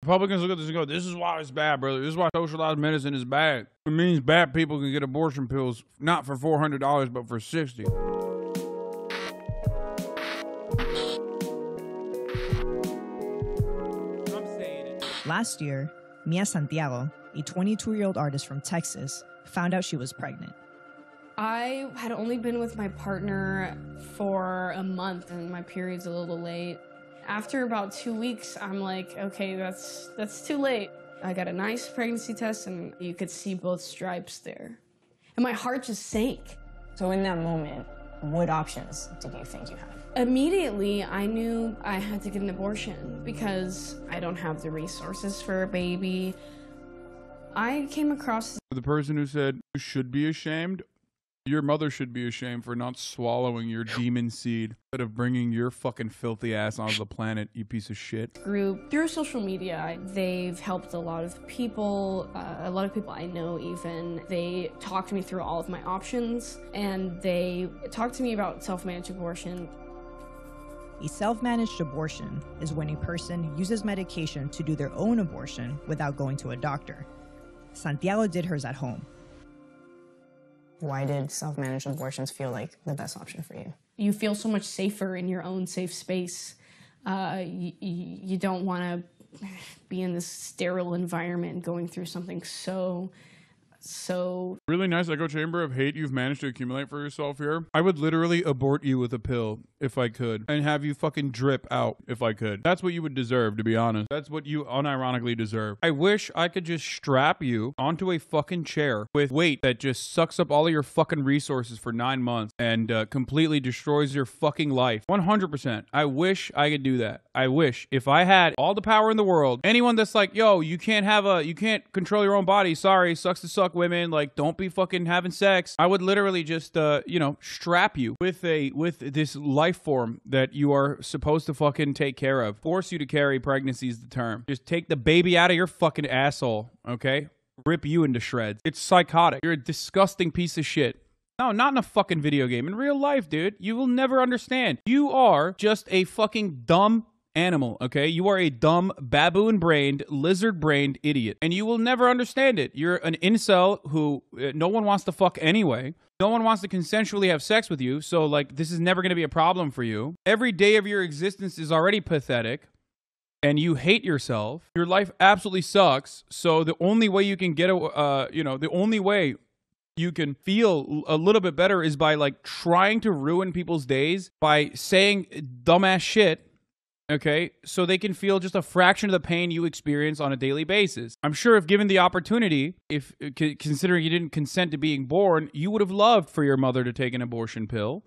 Republicans look at this and go, this is why it's bad, brother. This is why socialized medicine is bad. It means bad people can get abortion pills, not for $400, but for $60. Last year, Mia Santiago, a 22-year-old artist from Texas, found out she was pregnant. I had only been with my partner for a month and my period's a little late. After about 2 weeks, I'm like, okay, that's too late. I got a nice pregnancy test and you could see both stripes there. And my heart just sank. So in that moment, what options did you think you had? Immediately, I knew I had to get an abortion because I don't have the resources for a baby. I came across The person who said, you should be ashamed. Your mother should be ashamed for not swallowing your demon seed instead of bringing your fucking filthy ass onto the planet, you piece of shit. Group through social media. They've helped a lot of people I know even. They talked me through all of my options and they talked to me about self-managed abortion. A self-managed abortion is when a person uses medication to do their own abortion without going to a doctor. Santiago did hers at home. Why did self-managed abortions feel like the best option for you? You feel so much safer in your own safe space. You don't want to be in this sterile environment going through something so Really nice echo chamber of hate you've managed to accumulate for yourself here. I would literally abort you with a pill if I could and have you fucking drip out if I could. That's what you would deserve, to be honest. That's what you unironically deserve. I wish I could just strap you onto a fucking chair with weight that just sucks up all of your fucking resources for 9 months and completely destroys your fucking life. 100%. I wish I could do that. I wish if I had all the power in the world, anyone that's like, yo, you can't control your own body. Sorry, sucks to suck women. Like, don't be fucking having sex. I would literally just, strap you with this life form that you are supposed to fucking take care of. Force you to carry pregnancy is the term. Just take the baby out of your fucking asshole, okay? Rip you into shreds. It's psychotic. You're a disgusting piece of shit. No, not in a fucking video game. In real life, dude, you will never understand. You are just a fucking dumb animal, okay? You are a dumb, baboon-brained, lizard-brained idiot, and you will never understand it. You're an incel who no one wants to fuck anyway. No one wants to consensually have sex with you, so, like, this is never going to be a problem for you. Every day of your existence is already pathetic, and you hate yourself. Your life absolutely sucks, so the only way you can get, the only way you can feel a little bit better is by, like, trying to ruin people's days by saying dumbass shit, okay, so they can feel just a fraction of the pain you experience on a daily basis. I'm sure if given the opportunity, if considering you didn't consent to being born, you would have loved for your mother to take an abortion pill.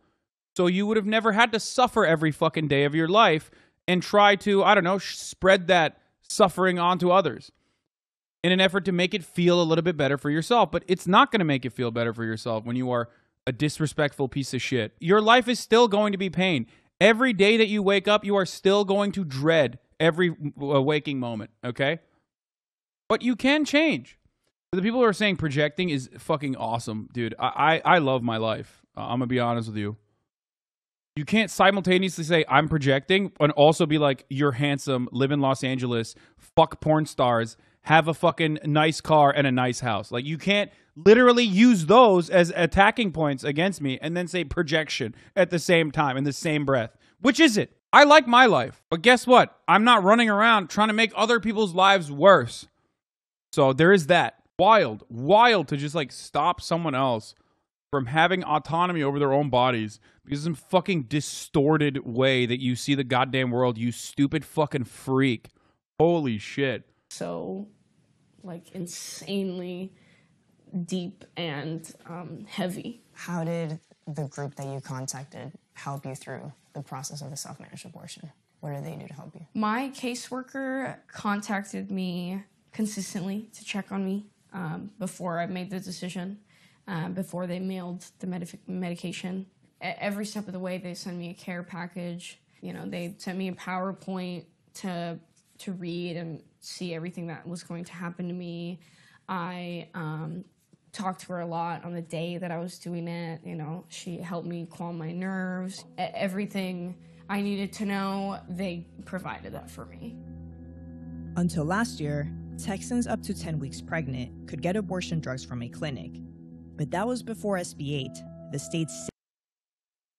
So you would have never had to suffer every fucking day of your life and try to, I don't know, spread that suffering onto others in an effort to make it feel a little bit better for yourself. But it's not going to make it feel better for yourself when you are a disrespectful piece of shit. Your life is still going to be pain. Every day that you wake up, you are still going to dread every waking moment, okay? But you can change. The people who are saying projecting is fucking awesome, dude. I love my life. I'm going to be honest with you. You can't simultaneously say I'm projecting and also be like, you're handsome, live in Los Angeles, fuck porn stars, have a fucking nice car and a nice house. Like, you can't literally use those as attacking points against me and then say projection at the same time in the same breath. Which is it? I like my life, but guess what? I'm not running around trying to make other people's lives worse. So there is that. Wild to just like stop someone else from having autonomy over their own bodies because of some fucking distorted way that you see the goddamn world, you stupid fucking freak. Holy shit. so like insanely deep and heavy. How did the group that you contacted help you through the process of the self-managed abortion? What did they do to help you? My caseworker contacted me consistently to check on me before I made the decision, before they mailed the medication. Every step of the way, they sent me a care package. You know, they sent me a PowerPoint to read and see everything that was going to happen to me. I talked to her a lot on the day that I was doing it. You know, she helped me calm my nerves. Everything I needed to know, they provided that for me. Until last year, Texans up to 10 weeks pregnant could get abortion drugs from a clinic. But that was before SB 8, the state's...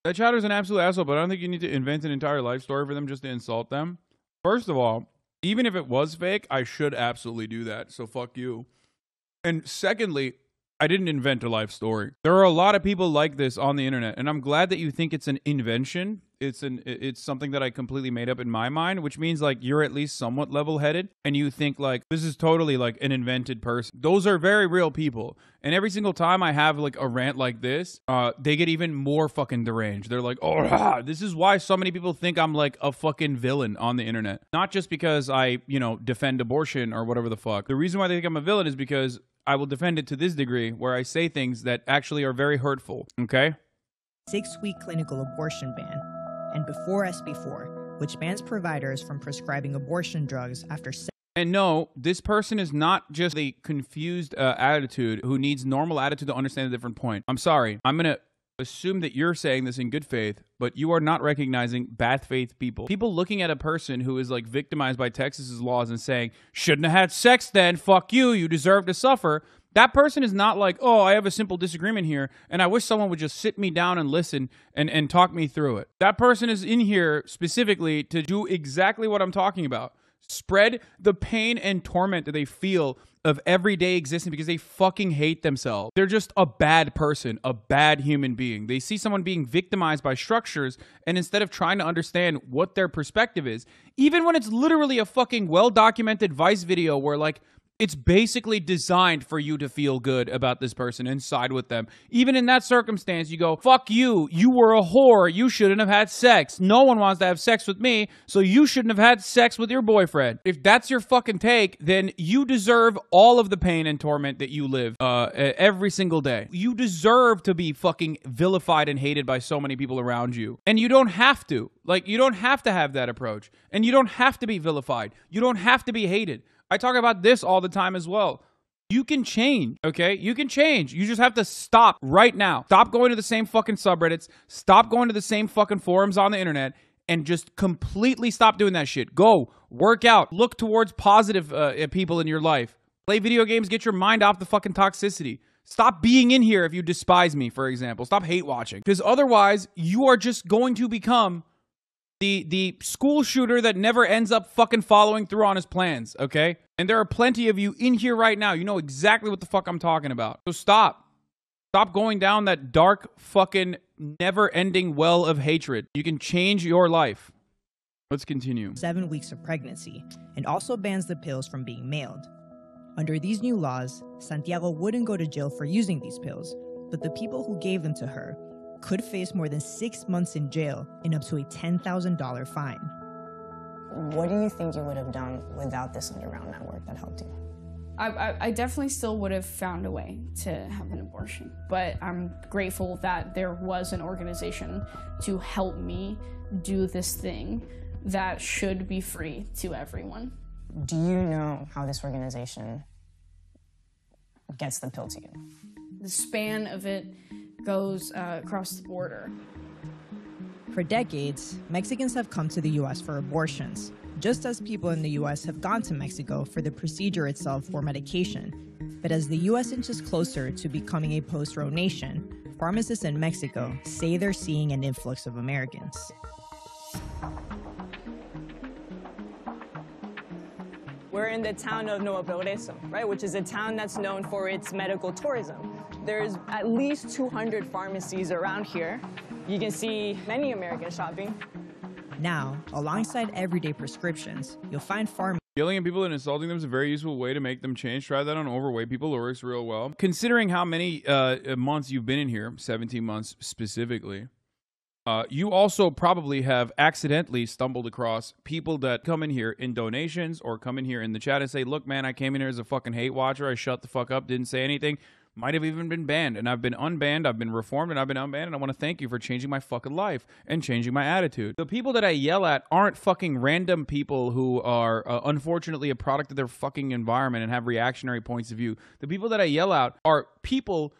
That chatter's an absolute asshole, but I don't think you need to invent an entire life story for them just to insult them. First of all, even if it was fake, I should absolutely do that, so fuck you. And secondly, I didn't invent a life story. There are a lot of people like this on the internet, and I'm glad that you think it's an invention. It's something that I completely made up in my mind, which means like you're at least somewhat level-headed, and you think like this is totally like an invented person. Those are very real people, and every single time I have like a rant like this, they get even more fucking deranged. They're like, oh, this is why so many people think I'm like a fucking villain on the internet. Not just because I, you know, defend abortion or whatever the fuck. The reason why they think I'm a villain is because I will defend it to this degree where I say things that actually are very hurtful, okay? 6-week clinical abortion ban, and before SB 4, which bans providers from prescribing abortion drugs after... And no, this person is not just a confused attitude who needs normal attitude to understand a different point. I'm sorry. I'm going to assume that you're saying this in good faith, but you are not recognizing bad faith people. People looking at a person who is like victimized by Texas's laws and saying, shouldn't have had sex then, fuck you, you deserve to suffer. That person is not like, oh, I have a simple disagreement here, and I wish someone would just sit me down and listen and talk me through it. That person is in here specifically to do exactly what I'm talking about. Spread the pain and torment that they feel of everyday existence because they fucking hate themselves. They're just a bad person, a bad human being. They see someone being victimized by structures, and instead of trying to understand what their perspective is, even when it's literally a fucking well-documented Vice video where like, it's basically designed for you to feel good about this person and side with them. Even in that circumstance, you go, fuck you. You were a whore. You shouldn't have had sex. No one wants to have sex with me, so you shouldn't have had sex with your boyfriend. If that's your fucking take, then you deserve all of the pain and torment that you live every single day. You deserve to be fucking vilified and hated by so many people around you. And you don't have to. Like, you don't have to have that approach. And you don't have to be vilified. You don't have to be hated. I talk about this all the time as well. You can change, okay? You can change. You just have to stop right now. Stop going to the same fucking subreddits. Stop going to the same fucking forums on the internet and just completely stop doing that shit. Go, work out, look towards positive people in your life. Play video games, get your mind off the fucking toxicity. Stop being in here if you despise me, for example. Stop hate watching. Because otherwise, you are just going to become the school shooter that never ends up fucking following through on his plans, okay? And there are plenty of you in here right now. You know exactly what the fuck I'm talking about. So stop. Stop going down that dark fucking never-ending well of hatred. You can change your life. Let's continue. 7 weeks of pregnancy, and also bans the pills from being mailed. Under these new laws, Santiago wouldn't go to jail for using these pills, but the people who gave them to her could face more than 6 months in jail and up to a $10,000 fine. What do you think you would have done without this underground network that helped you? I definitely still would have found a way to have an abortion, but I'm grateful that there was an organization to help me do this thing that should be free to everyone. Do you know how this organization gets the pill to you? The span of it goes across the border. For decades, Mexicans have come to the US for abortions, just as people in the US have gone to Mexico for the procedure itself for medication. But as the US inches closer to becoming a post-Roe nation, pharmacists in Mexico say they're seeing an influx of Americans. We're in the town of Nuevo Progreso, right, which is a town that's known for its medical tourism. There's at least 200 pharmacies around here. You can see many Americans shopping. Now, alongside everyday prescriptions, you'll find pharmacies. Yelling at people and insulting them is a very useful way to make them change. Try that on overweight people. It works real well. Considering how many months you've been in here, 17 months specifically, you also probably have accidentally stumbled across people that come in here in donations or come in here in the chat and say, look, man, I came in here as a fucking hate watcher. I shut the fuck up, didn't say anything. Might have even been banned, and I've been unbanned, I've been reformed, and I've been unbanned, and I want to thank you for changing my fucking life and changing my attitude. The people that I yell at aren't fucking random people who are unfortunately a product of their fucking environment and have reactionary points of view. The people that I yell at are people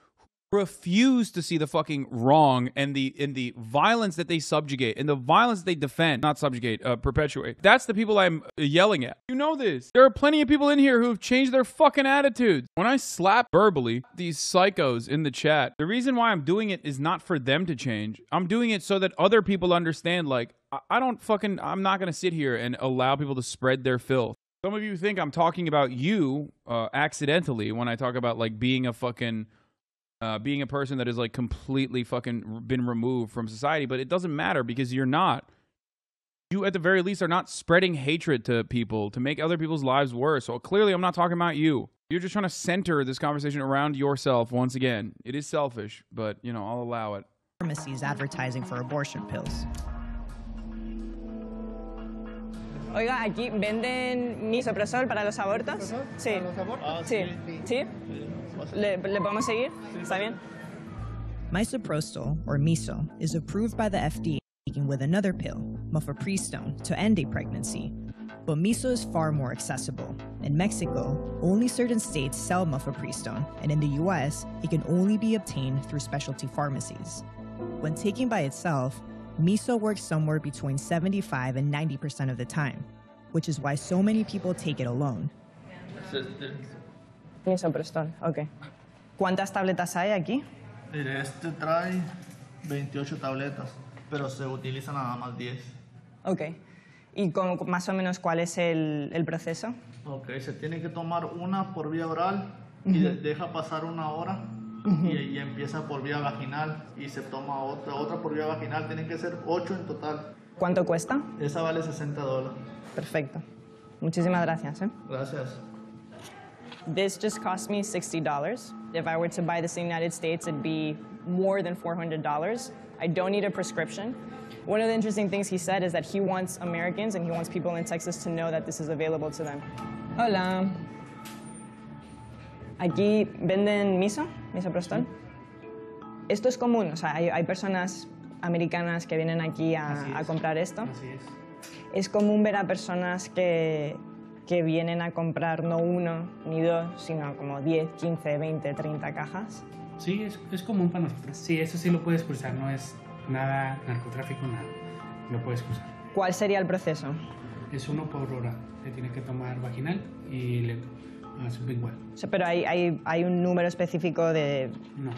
refuse to see the fucking wrong and the violence that they subjugate and the violence that they defend, not subjugate, perpetuate. That's the people I'm yelling at. You know this. There are plenty of people in here who've changed their fucking attitudes. When I slap verbally these psychos in the chat, the reason why I'm doing it is not for them to change. I'm doing it so that other people understand, like, I'm not gonna sit here and allow people to spread their filth. Some of you think I'm talking about you accidentally when I talk about, like, being a fucking being a person that is, like, completely fucking been removed from society, but it doesn't matter because you're not. You, at the very least, are not spreading hatred to people to make other people's lives worse. So clearly, I'm not talking about you. You're just trying to center this conversation around yourself once again. It is selfish, but, you know, I'll allow it. Pharmacies advertising for abortion pills. Oiga, ¿aquí venden misrepresent para los abortos? Sí. Sí. ¿Sí? ¿Le podemos seguir? ¿Está bien? Misoprostol, or miso, is approved by the FDA with another pill, mifepristone, to end a pregnancy. But miso is far more accessible. In Mexico, only certain states sell mifepristone, and in the US, it can only be obtained through specialty pharmacies. When taken by itself, miso works somewhere between 75 and 90% of the time, which is why so many people take it alone. Misoprostol, ok. ¿Cuántas tabletas hay aquí? Este trae 28 tabletas, pero se utiliza nada más 10. Ok. ¿Y más o menos cuál es el proceso? Ok, se tiene que tomar una por vía oral y deja pasar una hora y empieza por vía vaginal y se toma otra por vía vaginal. Tienen que ser 8 en total. ¿Cuánto cuesta? Esa vale $60. Perfecto. Muchísimas gracias. Gracias. This just cost me $60. If I were to buy this in the United States, it'd be more than $400. I don't need a prescription. One of the interesting things he said is that he wants Americans and he wants people in Texas to know that this is available to them. Hola. ¿Aquí venden misoprostol? Esto es común, o sea, hay personas americanas que vienen aquí a comprar esto. Así es. Es común ver a personas que vienen a comprar no uno ni dos, sino como 10, 15, 20, 30 cajas. Sí, es común para nosotros. Sí, eso sí lo puedes cruzar, no es nada narcotráfico, nada. Lo puedes cruzar. ¿Cuál sería el proceso? Es 1 por hora. Se tiene que tomar vaginal y lento. Es igual. O sea, pero hay un número específico de... No.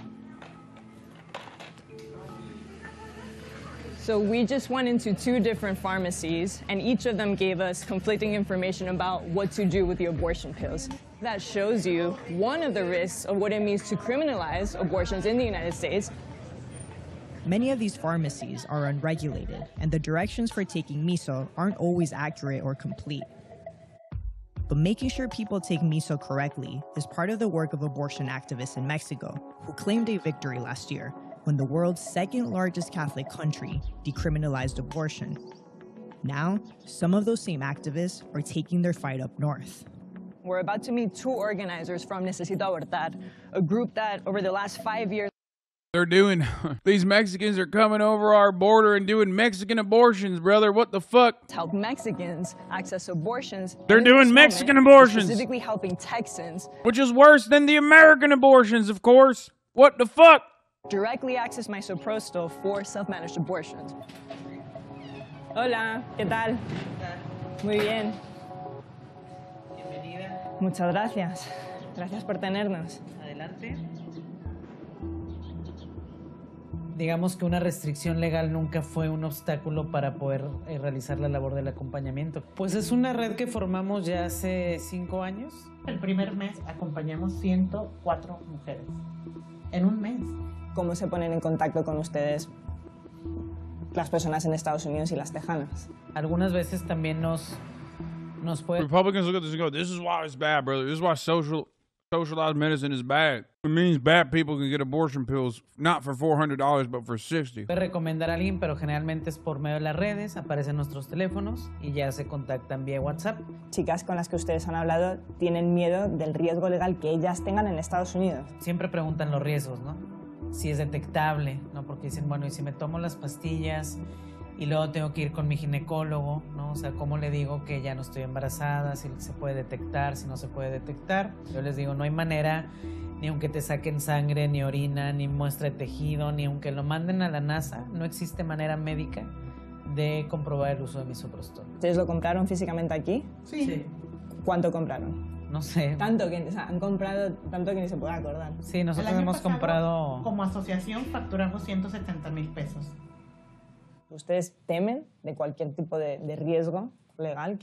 So we just went into 2 different pharmacies, and each of them gave us conflicting information about what to do with the abortion pills. That shows you one of the risks of what it means to criminalize abortions in the United States. Many of these pharmacies are unregulated, and the directions for taking miso aren't always accurate or complete. But making sure people take miso correctly is part of the work of abortion activists in Mexico, who claimed a victory last year when the world's second largest Catholic country decriminalized abortion. Now, some of those same activists are taking their fight up north. We're about to meet 2 organizers from Necesito Abortar, a group that over the last 5 years They're doing, these Mexicans are coming over our border and doing Mexican abortions, brother. What the fuck? help Mexicans access abortions. They're And in doing this Mexican moment, abortions. specifically helping Texans Which is worse than the American abortions, of course. What the fuck? directly access misoprostol for self-managed abortions. Hola, ¿qué tal? Muy bien. Bienvenida. Muchas gracias. Gracias por tenernos. Adelante. Digamos que una restricción legal nunca fue un obstáculo para poder realizar la labor del acompañamiento. Pues es una red que formamos ya hace 5 años. El primer mes acompañamos 104 mujeres. En un mes. ¿Cómo se ponen en contacto con ustedes las personas en Estados Unidos y las tejanas? Algunas veces también nos puede... Republicans look at this and go, this is why it's bad, brother. This is why socialized medicine is bad. It means bad people can get abortion pills, not for $400, but for $60. Puede recomendar a alguien, pero generalmente es por medio de las redes, aparecen nuestros teléfonos y ya se contactan vía WhatsApp. Chicas con las que ustedes han hablado tienen miedo del riesgo legal que ellas tengan en Estados Unidos. Siempre preguntan los riesgos, ¿no? Si es detectable, ¿no? Porque dicen, bueno, y si me tomo las pastillas Y luego tengo que ir con mi ginecólogo, ¿no? O sea, ¿cómo le digo que ya no estoy embarazada? Si se puede detectar, si no se puede detectar. Yo les digo, no hay manera, ni aunque te saquen sangre, ni orina, ni muestra de tejido, ni aunque lo manden a la NASA, no existe manera médica de comprobar el uso de misoprostol. ¿Ustedes lo compraron físicamente aquí? Sí. ¿Cuánto compraron? No sé. Tanto que, o sea, han comprado tanto que ni se puede acordar. Sí, nosotros El año hemos pasado, comprado... Como asociación facturamos 170,000 pesos. ¿Ustedes temen de cualquier tipo de riesgo legal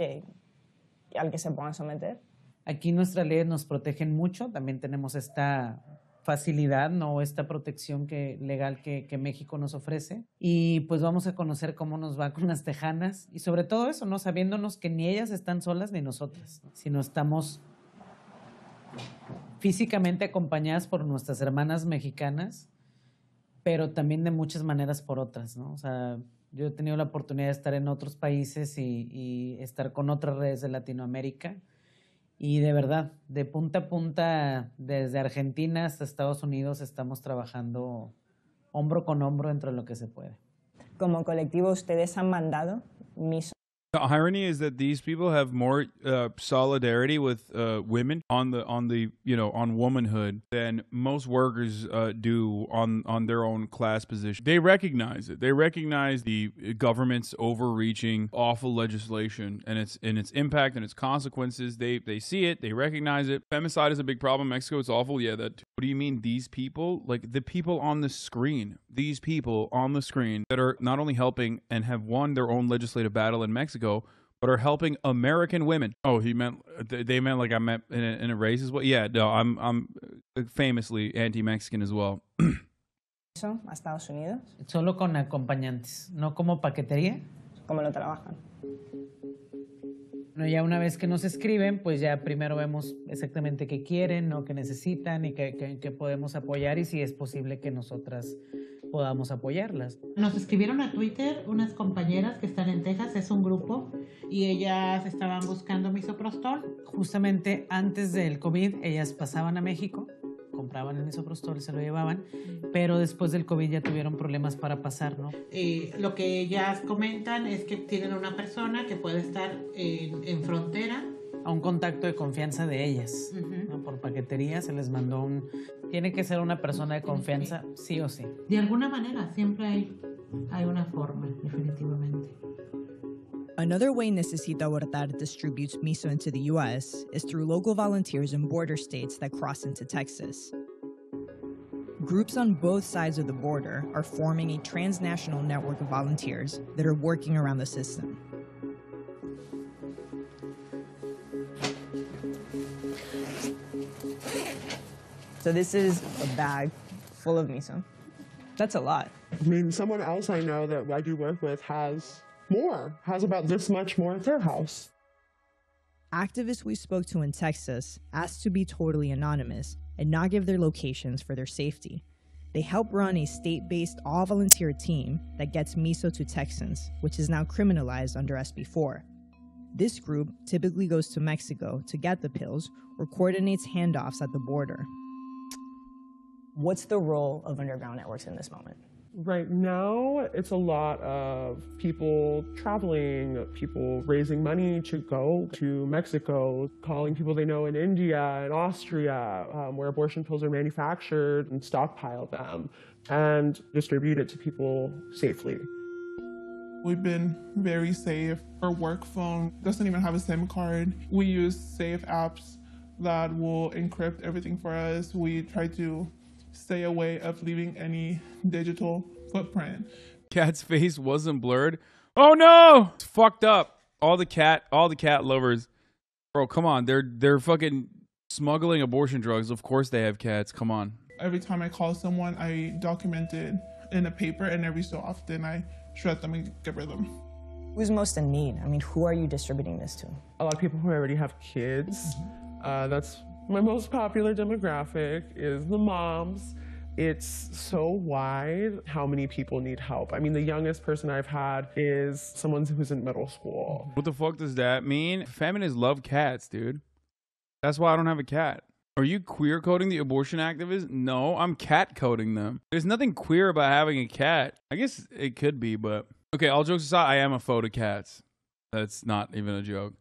al que se puedan someter? Aquí nuestras leyes nos protegen mucho, también tenemos esta facilidad, ¿no? Esta protección legal que México nos ofrece. Y pues vamos a conocer cómo nos va con las tejanas y sobre todo eso, ¿no? Sabiéndonos que ni ellas están solas ni nosotras, sino estamos físicamente acompañadas por nuestras hermanas mexicanas, pero también de muchas maneras por otras, ¿no? O sea, yo he tenido la oportunidad de estar en otros países y estar con otras redes de Latinoamérica. Y de verdad, de punta a punta, desde Argentina hasta Estados Unidos, estamos trabajando hombro con hombro dentro de lo que se puede. Como colectivo, ¿ustedes han mandado miso? The irony is that these people have more solidarity with women on womanhood than most workers do on their own class position. They recognize it. They recognize the government's overreaching, awful legislation and its impact and its consequences. They see it. They recognize it. Femicide is a big problem in Mexico. It's awful. Yeah, that too. What do you mean these people? Like the people on the screen. These people on the screen that are not only helping and have won their own legislative battle in Mexico, but are helping American women. Oh, they meant like I meant in a racist way. Yeah, no, I'm famously anti-Mexican as well. ¿A Estados Unidos? Solo con acompañantes, no como paquetería. ¿Cómo lo trabajan? Bueno, ya una vez que nos escriben, pues ya primero vemos exactamente qué quieren, ¿no? Qué necesitan y qué podemos apoyar y si es posible que nosotras podamos apoyarlas. Nos escribieron a Twitter unas compañeras que están en Texas, es un grupo, y ellas estaban buscando misoprostol. Justamente antes del COVID, ellas pasaban a México, compraban el misoprostol y se lo llevaban, pero después del COVID ya tuvieron problemas para pasar, ¿no? Lo que ellas comentan es que tienen una persona que puede estar en frontera. A un contacto de confianza de ellas, ¿no? Por paquetería se les mandó Tiene que ser una persona de confianza, sí o sí. De alguna manera, siempre hay una forma, definitivamente. Another way Necesita Abortar distributes miso into the U.S. is through local volunteers in border states that cross into Texas. Groups on both sides of the border are forming a transnational network of volunteers that are working around the system. So this is a bag full of miso. That's a lot. I mean, someone else I know that I do work with has about this much more at their house. Activists we spoke to in Texas asked to be totally anonymous and not give their locations for their safety. They help run a state-based all-volunteer team that gets miso to Texans, which is now criminalized under SB 4. This group typically goes to Mexico to get the pills or coordinates handoffs at the border. What's the role of underground networks in this moment? Right now, it's a lot of people traveling, people raising money to go to Mexico, calling people they know in India and Austria, where abortion pills are manufactured, and stockpile them and distribute it to people safely. We've been very safe. Our work phone doesn't even have a SIM card. We use safe apps that will encrypt everything for us. We try to stay away of leaving any digital footprint. Cat's face wasn't blurred. Oh no! It's fucked up. All the cat lovers. Bro, come on. They're fucking smuggling abortion drugs. Of course they have cats. Come on. Every time I call someone, I document it in a paper, and every so often I shred them and get rid of them. Who's most in need? I mean, who are you distributing this to? A lot of people who already have kids. That's my most popular demographic is the moms. It's so wide how many people need help. I mean, the youngest person I've had is someone who's in middle school. What the fuck does that mean? Feminists love cats, dude. That's why I don't have a cat. Are you queer coding the abortion activists? No, I'm cat coding them. There's nothing queer about having a cat. I guess it could be, but Okay, all jokes aside, I am a foe to cats. That's not even a joke.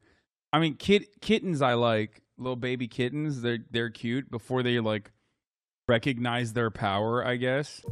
I mean, kittens I like. Little baby kittens, they're cute before they like recognize their power, I guess.